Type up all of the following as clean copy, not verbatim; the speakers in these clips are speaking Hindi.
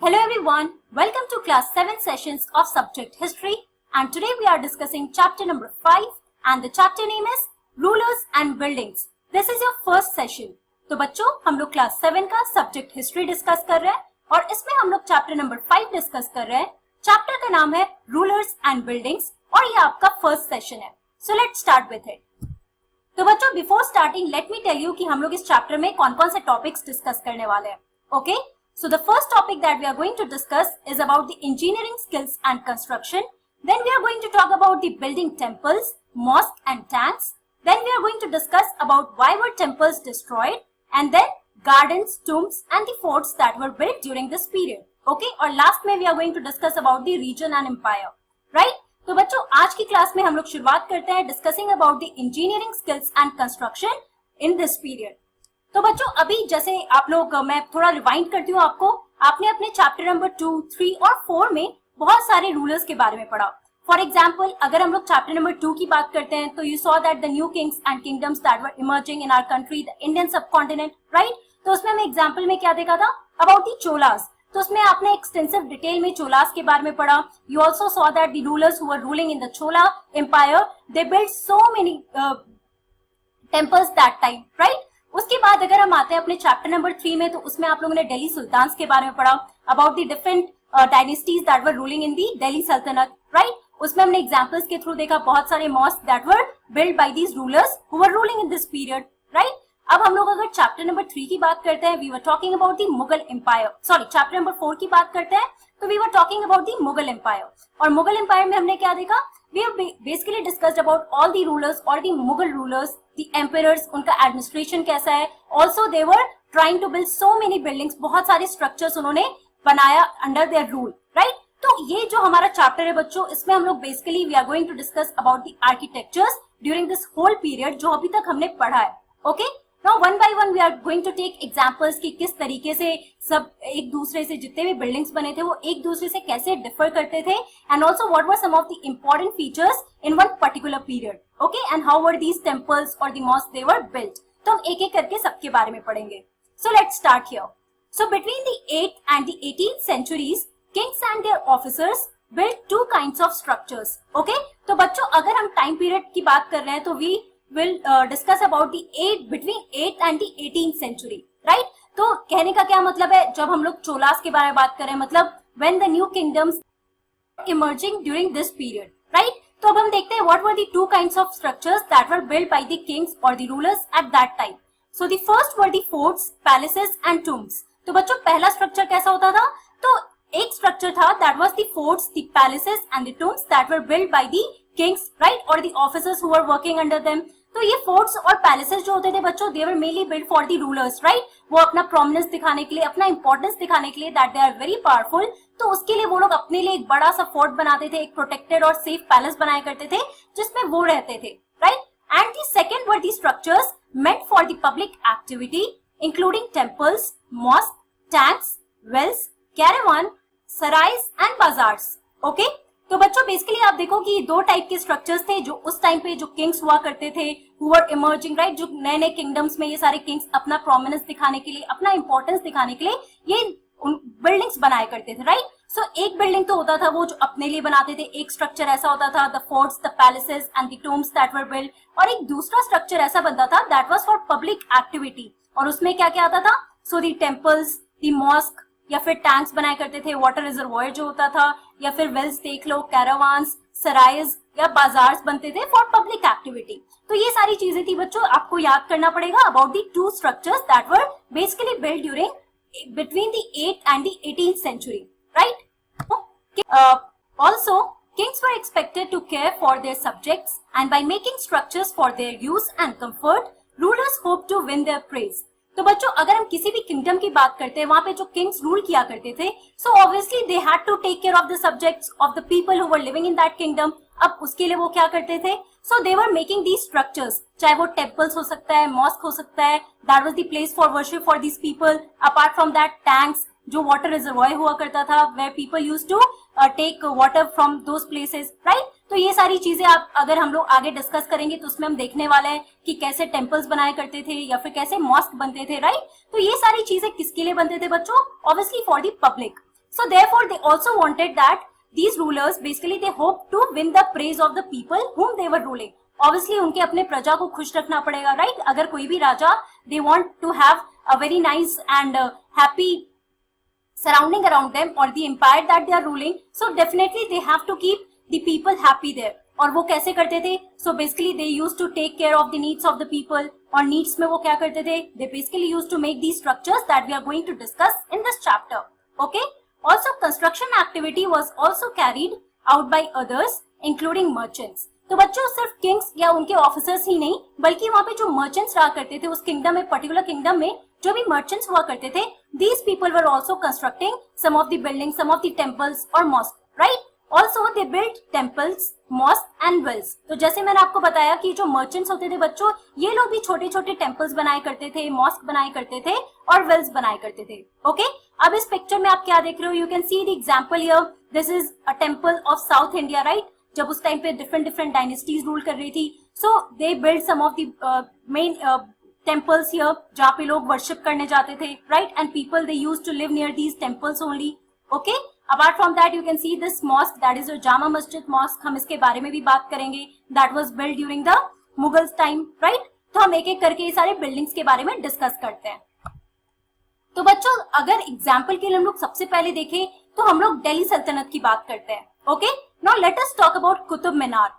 Hello everyone, welcome to class 7 sessions of subject history, and today we are discussing chapter number 5 and the chapter name is Rulers and Buildings. This is your first session. तो बच्चों हम लोग क्लास 7 का सब्जेक्ट हिस्ट्री डिस्कस कर रहे हैं और इसमें हम लोग चैप्टर नंबर 5 डिस्कस कर रहे हैं. चैप्टर का नाम है रूलर्स एंड बिल्डिंग्स और ये आपका फर्स्ट सेशन है. So let's start with it. तो बच्चों before starting let me tell you कि हम लोग इस चैप्टर में कौन कौन से टॉपिक्स डिस्कस करने वाले हैं. Okay, so the first topic that we are going to discuss is about the engineering skills and construction. Then we are going to talk about the building temples, mosques and tanks. Then we are going to discuss about why were temples destroyed, and then gardens, tombs and the forts that were built during this period. Okay, और last में we are going to discuss about the region and empire. Right? तो बच्चों आज की क्लास में हम लोग शुरुआत करते हैं discussing about the engineering skills and construction in this period. तो बच्चों अभी जैसे आप लोग, मैं थोड़ा रिवाइंड करती हूँ आपको, आपने अपने चैप्टर नंबर 2, 3 और 4 में बहुत सारे रूलर्स के बारे में पढ़ा. फॉर एग्जाम्पल अगर हम लोग चैप्टर नंबर 2 की बात करते हैं तो you saw that the new kings and kingdoms that were emerging in our country, the Indian subcontinent, right. तो उसमें हमें एग्जाम्पल में क्या देखा था, अबाउट द चोलास. तो उसमें आपने एक्सटेंसिव डिटेल में चोलास के बारे में पढ़ा. You also saw that the rulers who were ruling in the Chola empire they build so many temples that time, right. उसके बाद अगर हम आते हैं अपने चैप्टर नंबर 3 में तो उसमें आप लोगों ने दिल्ली सुल्तान्स के बारे में पढ़ा, about the different dynasties that were ruling in the Delhi सल्तनत, राइट. उसमें हमने एग्जांपल्स के थ्रू देखा बहुत सारे mosque that were build by these rulers who were ruling in this period, right. अब हम लोग अगर चैप्टर नंबर 3 की बात करते हैं, we were talking about the Mughal empire. Sorry, chapter number 4 की बात करते हैं तो we were talking about the Mughal empire. और मुगल एम्पायर में हमने क्या देखा, we have basically discussed about all the rulers or the Mughal rulers, the emperors, उनका administration कैसा है. Also they were trying to build so many buildings, बहुत सारे structures उन्होंने बनाया under their rule, right. तो ये जो हमारा चैप्टर है बच्चों, इसमें हम लोग basically we are going to discuss about the architectures during this whole period जो अभी तक हमने पढ़ा है. Okay, now one by one we are going to take examples कि किस तरीके से सब एक दूसरे से जितने भी बिल्डिंग्स बने थे वो एक दूसरे से कैसे डिफर करते थे, and also what were some of the important features in one particular period. Okay, and how were these temples or the mosques they were built. तो हम एक एक करके सबके बारे में पढ़ेंगे. So let's start here. So between the 8th and the 18th centuries, kings and their officers built two kinds of structures. Okay, तो बच्चों अगर हम टाइम पीरियड की बात कर रहे हैं तो we will discuss about the 8th and the 18th century, right. तो कहने का क्या मतलब है, जब हम लोग चोलास के बारे में बात करें, मतलब when the new kingdoms emerging during this period, right. तो अब हम देखते हैं what were the two kinds of structures that were built by the kings or the rulers at that time. So the first were the forts, palaces and tombs. तो बच्चों पहला स्ट्रक्चर कैसा होता था, तो एक स्ट्रक्चर था that was the forts, the palaces and the tombs that were built by the kings, right, or the officers who were working under them. तो ये फोर्ट्स और पैलेसेस जो होते थे बच्चों, they were mainly build for the rulers, right. वो अपना प्रोमिनेंस दिखाने के लिए, अपना इंपॉर्टेंस दिखाने के लिए, that they are very powerful. तो उसके लिए वो लोग अपने लिए एक बड़ा सा फोर्ट बनाते थे, एक प्रोटेक्टेड और सेफ पैलेस बनाया करते थे जिसमें वो रहते थे, right. And the second were the structures meant for the public activity including temples, mosque, tanks, wells, caravan, sarais and bazaars. Okay, तो बच्चों बेसिकली आप देखो कि दो टाइप के स्ट्रक्चर्स थे जो उस टाइम पे जो किंग्स हुआ करते थे, हु वर इमर्जिंग, राइट. जो नए नए किंगडम्स में ये सारे किंग्स अपना प्रोमिनेंस दिखाने के लिए, अपना इंपॉर्टेंस दिखाने के लिए ये बिल्डिंग्स बनाया करते थे, राइट. सो एक बिल्डिंग तो होता था वो जो अपने लिए बनाते थे, एक स्ट्रक्चर ऐसा होता था the forts, the palaces and the tombs that were build, और एक दूसरा स्ट्रक्चर ऐसा बनता था that was for public activity. और उसमें क्या क्या आता था, so the temples, the mosque या फिर टैंक्स बनाया करते थे, वाटर रिजर्वॉयर जो होता था, या फिर वेल्स देख लो, कैरावान्स, सराइज या बाजार्स बनते थे फॉर पब्लिक एक्टिविटी. तो ये सारी चीजें थी बच्चों, आपको याद करना पड़ेगा about the two structures that were basically build during between the 8th and the 18th century, right. Also kings were expected to care for their subjects and by making structures for their use and comfort, rulers hoped to win their praise. तो बच्चों अगर हम किसी भी किंगडम की बात करते हैं, वहां पे जो किंग्स रूल किया करते थे, so obviously they had to take care of the subjects of the people who were living in that kingdom. अब उसके लिए वो क्या करते थे, so they were making these structures, चाहे वो टेम्पल्स हो सकता है, मॉस्क हो सकता है, that was the place for worship for these people. Apart from that tanks, जो वाटर रिजर्वॉयर हुआ करता था, where people used to take water from those places, right. तो ये सारी चीजें आप अगर हम लोग आगे डिस्कस करेंगे तो उसमें हम देखने वाले हैं कि कैसे टेम्पल्स बनाया करते थे या फिर कैसे मॉस्क बनते थे, राइट. तो ये सारी चीजें किसके लिए बनते थे बच्चों, obviously for the public. So therefore they also wanted that these rulers basically they hope to win the praise of the people whom they were ruling. Obviously उनके अपने प्रजा को खुश रखना पड़ेगा, right? अगर कोई भी राजा they want to have a very nice and happy surrounding around them or the empire that they are ruling, so definitely they have to keep the people happy there. और वो कैसे करते थे? So basically they used to take care of the needs of the people. और needs में वो क्या करते थे? They basically used to make these structures that we are going to discuss in this chapter. Okay? Also construction activity was also carried out by others including merchants. तो बच्चों सिर्फ किंग्स या उनके ऑफिसर्स ही नहीं बल्कि वहां पे जो मर्चेंट्स रहा करते थे उस किंगडम में, पर्टिकुलर किंगडम में जो भी मर्चेंट्स हुआ करते थे, these people were also constructing some of the buildings, some of the temples or mosques, right? Also they built temples, mosques and wells. तो जैसे मैंने आपको बताया कि जो मर्चेंट्स होते थे बच्चों, ये लोग भी छोटे छोटे टेम्पल्स बनाए करते थे, मॉस्क बनाए करते थे और वेल्स बनाए करते थे. ओके, अब इस पिक्चर में आप क्या देख रहे हो? You can see the example here. This is a temple of south India, right? जब उस टाइम पे डिफरेंट डायनेस्टीज रूल कर रही थी, so they build some of the main temples here जहाँ पे लोग वर्शिप करने जाते थे, right? And people they used to live near these temples only. Okay? Apart from that, you can see this mosque, that is a Jama Masjid mosque. हम इसके बारे में भी बात करेंगे. That was built during the Mughals time, right? तो हम एक एक करके ये सारे बिल्डिंग्स के बारे में डिस्कस करते हैं. तो बच्चों अगर एग्जाम्पल के लिए हम लोग सबसे पहले देखें तो हम लोग दिल्ली सल्तनत की बात करते हैं. Okay, now let us talk about Qutub Minar.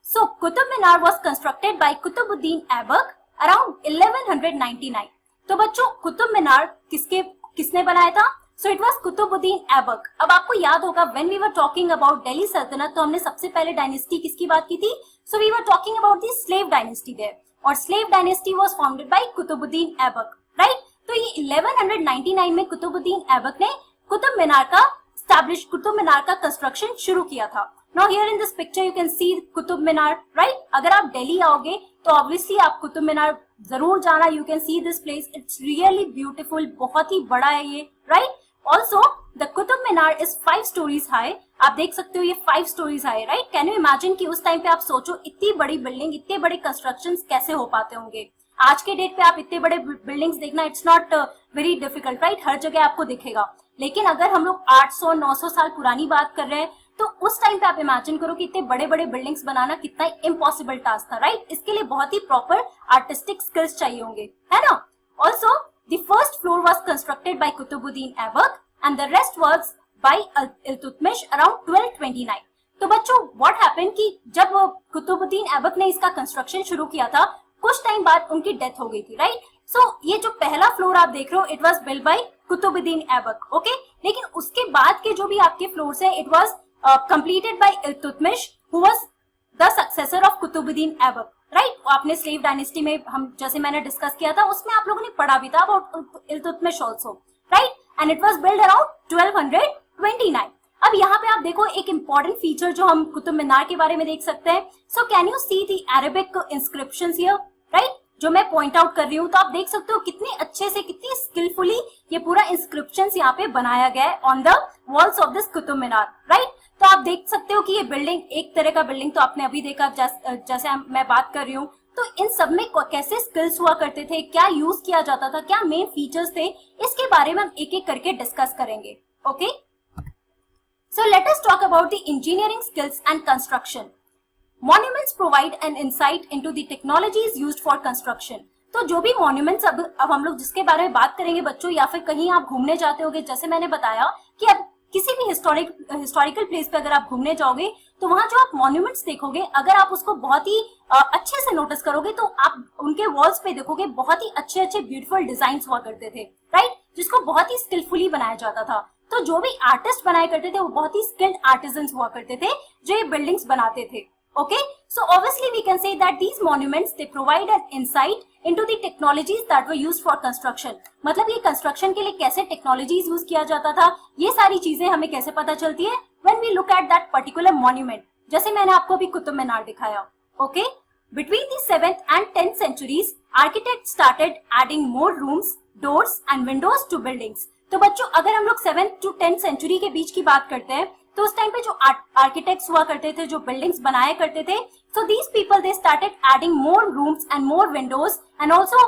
So Qutub Minar was constructed by Qutubuddin Aibak around 1199. तो बच्चों कुतुब मीनार किसने बनाया था? So it was Qutubuddin Aibak. अब आपको याद होगा when we were talking about Delhi Sultanate तो हमने सबसे पहले डायनेस्टी किसकी बात की थी? So we were talking about the slave dynasty there, और slave dynasty was founded by Qutubuddin Aibak, right? तो ये 1199 में कुतुबुद्दीन ऐबक ने कुतुब मीनार का कंस्ट्रक्शन शुरू किया था. Now here in this picture you can see Qutub Minar, right? अगर आप दिल्ली आओगे तो obviously आप कुतुब मीनार जरूर जाना. You can see this place, it's really beautiful, बहुत ही बड़ा है ये, right? Also the Qutub Minar is 5 stories high. आप देख सकते हो ये 5 stories high, right? Can you imagine कि उस टाइम पे आप सोचो इतनी बड़ी बिल्डिंग, इतने बड़े कंस्ट्रक्शंस कैसे हो पाते होंगे. आज के डेट पे आप इतने बड़े बिल्डिंग्स देखना it's not very difficult, right? हर जगह आपको दिखेगा. लेकिन अगर हम लोग 800-900 साल पुरानी बात कर रहे हैं तो उस टाइम पे आप इमेजिन करो कि इतने बड़े बड़े बिल्डिंग्स बनाना कितना इम्पॉसिबल टास्क था, राइट? इसके लिए बहुत ही प्रॉपर आर्टिस्टिक स्किल्स चाहिए होंगे, है ना? Also the first floor was constructed by Qutubuddin Aibak and the rest was by Iltutmish around 1229. तो बच्चों व्हाट हैपेंड कि जब कुतुबुद्दीन ऐबक ने इसका कंस्ट्रक्शन शुरू किया था कुछ टाइम बाद उनकी डेथ हो गई थी, राइट? सो ये जो पहला फ्लोर आप देख रहे हो it was built by Qutubuddin Aibak, okay? लेकिन उसके बाद के जो भी आपके फ्लोर्स हैं it was completed by Iltutmish who was the successor of Qutubuddin Aibak, right? आपने स्लेव डायनेस्टी में हम जैसे मैंने डिस्कस किया था उसमें आप लोगों ने पढ़ा भी था about Iltutmish also, right? And it was built around 1229. अब यहाँ पे आप देखो एक important feature जो हम कुतुब मीनार के बारे में देख सकते हैं. So can you see the Arabic inscriptions here, right? जो मैं पॉइंट आउट कर रही हूँ तो आप देख सकते हो कितने अच्छे से, कितनी स्किलफुली ये पूरा इंस्क्रिप्शंस यहाँ पे बनाया गया है on the walls of this Qutub Minar, right? तो आप देख सकते हो कि ये बिल्डिंग एक तरह का बिल्डिंग तो आपने अभी देखा जैसे मैं बात कर रही हूँ. तो इन सब में कैसे स्किल्स हुआ करते थे, क्या यूज किया जाता था, क्या मेन फीचर्स थे, इसके बारे में हम एक एक करके डिस्कस करेंगे. Okay, so let us talk about the engineering skills and construction. Monuments provide an insight into the technologies used for construction. तो जो भी मॉन्यूमेंट्स अब हम लोग जिसके बारे में बात करेंगे बच्चों, या फिर कहीं आप घूमने जाते होगे, जैसे मैंने बताया कि अब किसी भी हिस्टोरिकल प्लेस पे अगर आप घूमने जाओगे तो वहां जो आप मॉन्यूमेंट्स देखोगे अगर आप उसको बहुत ही अच्छे से नोटिस करोगे तो आप उनके वॉल्स पे देखोगे बहुत ही अच्छे अच्छे ब्यूटीफुल डिजाइन हुआ करते थे, राइट? जिसको बहुत ही स्किलफुली बनाया जाता था. तो जो भी आर्टिस्ट बनाया करते थे वो बहुत ही स्किल्ड आर्टिजन्स हुआ करते थे जो ये बिल्डिंग्स बनाते थे. Okay, so obviously we can say that these monuments they provide an insight into the technologies that were used for construction. मतलब ये कंस्ट्रक्शन के लिए कैसे टेक्नोलॉजीज यूज किया जाता था, ये सारी चीजें हमें कैसे पता चलती है when we look at that particular monument. जैसे मैंने आपको अभी कुतुब मीनार दिखाया. Okay, between the 7th and 10th centuries, architects started adding more rooms, doors and windows to buildings. तो बच्चों अगर हम लोग 7th to 10th century के बीच की बात करते हैं तो उस टाइम पे जो आर्किटेक्ट्स हुआ करते थे, जो बिल्डिंग्स बनाया करते थे, so these people they started adding more rooms and more windows and also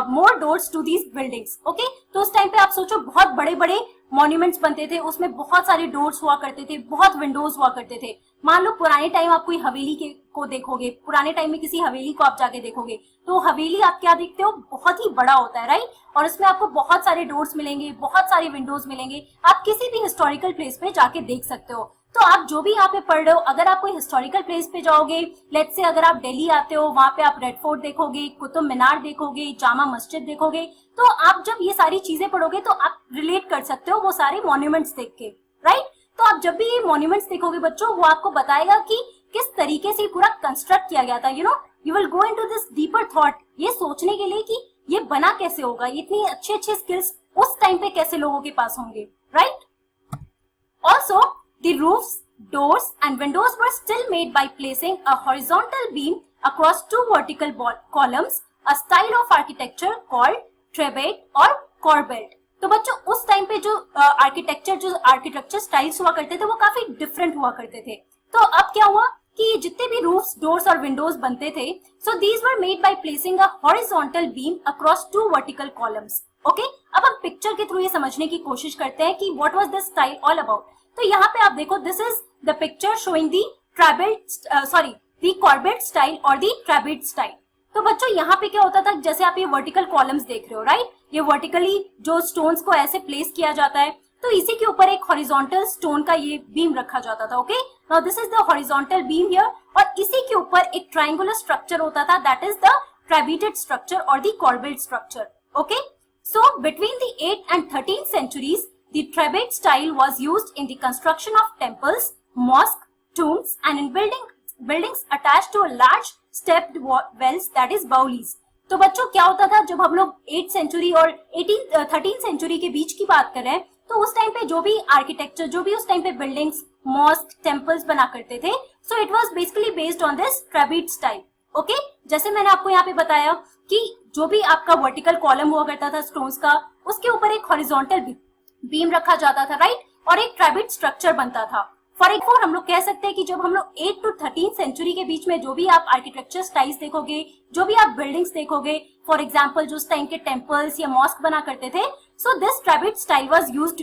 more doors to these buildings. Okay, तो उस टाइम पे आप सोचो बहुत बड़े बड़े मॉन्यूमेंट्स बनते थे उसमें बहुत सारे डोर्स हुआ करते थे, बहुत विंडोज हुआ करते थे। मान लो पुराने टाइम आप कोई हवेली को देखोगे, पुराने टाइम में किसी हवेली को आप जाके देखोगे तो हवेली आप क्या देखते हो, बहुत ही बड़ा होता है, राइट। और उसमें आपको बहुत सारे डोर्स मिलेंगे, बहुत सारे विंडोज मिलेंगे। आप किसी भी हिस्टोरिकल प्लेस पे जाके देख सकते हो। तो आप जो भी यहाँ पे पढ़ रहे हो, अगर आप कोई हिस्टोरिकल प्लेस पे जाओगे, लेट्स से अगर आप दिल्ली आते हो, वहां पे आप रेड फोर्ट देखोगे, कुतुब मीनार देखोगे, जामा मस्जिद देखोगे, तो आप जब ये सारी चीजें पढ़ोगे तो आप रिलेट कर सकते हो वो सारे मॉन्यूमेंट्स देख के, राइट। तो आप जब भी ये मॉन्यूमेंट्स देखोगे बच्चों, वो आपको बताएगा कि किस तरीके से पूरा कंस्ट्रक्ट किया गया था। You will go into this deeper thought, ये सोचने के लिए कि ये बना कैसे होगा, इतनी अच्छे अच्छे स्किल्स उस टाइम पे कैसे लोगों के पास होंगे, right. Also the roofs, doors and windows were still made by placing a horizontal beam across two vertical columns, a style of architecture called trabete or corbelled। तो बच्चों उस टाइम पे जो आर्किटेक्चर स्टाइल्स हुआ करते थे वो काफी डिफरेंट हुआ करते थे। तो अब क्या हुआ कि जितने भी रूफ्स, डोर्स और विंडोज बनते थे, so these were made by placing a horizontal beam across two vertical columns. Okay, अब हम पिक्चर के थ्रू ये समझने की कोशिश करते हैं कि what was this style all about. तो यहाँ पे आप देखो, this is the picture showing the Corbett style और दी ट्रैबेट स्टाइल। तो बच्चों यहाँ पे क्या होता था, जैसे आप ये वर्टिकल कॉलम्स देख रहे हो, राइट, ये वर्टिकली जो स्टोन्स को ऐसे प्लेस किया जाता है, तो इसी के ऊपर एक हॉरिजॉन्टल स्टोन का ये बीम रखा जाता था। Okay, now this is the horizontal beam here, और इसी के ऊपर एक ट्रायंगुलर स्ट्रक्चर होता था, दैट इज द ट्रैबेटेड स्ट्रक्चर और the Corbett structure. Okay, so between the 8th and 13th centuries, the trabete style was used in the construction of temples, mosques, tombs, and in buildings attached to a large stepped wells, that is baulis। तो बच्चों क्या होता था, जब हम लोग 8th सेंचुरी और 13th सेंचुरी के बीच की बात कर रहे हैं, तो उस टाइम पे जो भी आर्किटेक्चर, जो भी उस टाइम पे बिल्डिंग्स, मॉस्क, टेम्पल्स बना करते थे, so it was basically based on this trabeate style. Okay, जैसे मैंने आपको यहाँ पे बताया कि जो भी आपका वर्टिकल कॉलम हुआ करता था स्टोन्स का, उसके ऊपर एक हॉरिजॉन्टल बीम रखा जाता था, राइट, और एक ट्रैबेट स्ट्रक्चर बनता था। फॉर एग्जाम्पल हम लोग कह सकते हैं कि जब हम लोग 8th to 13th सेंचुरी के बीच में जो भी आप आर्किटेक्चर स्टाइल्स देखोगे, जो भी आप बिल्डिंग्स देखोगे, फॉर एग्जाम्पल जो उस टाइम के टेम्पल्स या मॉस्क बना करते थे, so this trabeate style was used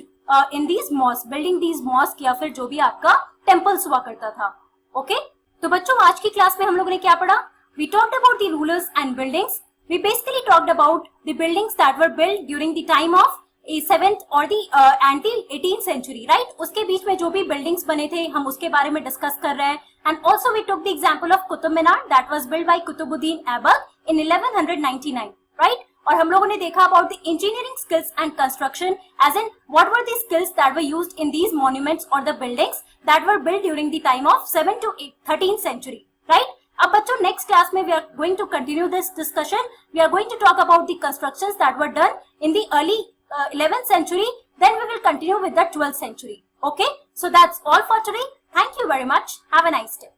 in these mosque, building these mosque या फिर जो भी आपका टेम्पल्स हुआ करता था। ओके, तो बच्चों आज की क्लास में हम लोगों ने क्या पढ़ा, we talked about the rulers and buildings. We basically talked about the buildings that were built during the time of 7th और दी 18th सेंचुरी, राइट, उसके बीच में जो भी बिल्डिंग्स बने थे हम उसके बारे में डिस्कस कर रहे हैं। And also we took the example of Qutub Minar that was built by Qutubuddin Aibak in 1199, right. और हम लोगों ने देखा about the engineering skills and construction, as in what were the skills that were used in these monuments और the buildings that were built during the time of 7th to 13th century, right. अब बच्चों नेक्स्ट क्लास में we are going to continue this discussion. We are going to talk about the constructions that were done in the early 11th century, then we will continue with the 12th century. Okay, so that's all for today. Thank you very much. Have a nice day.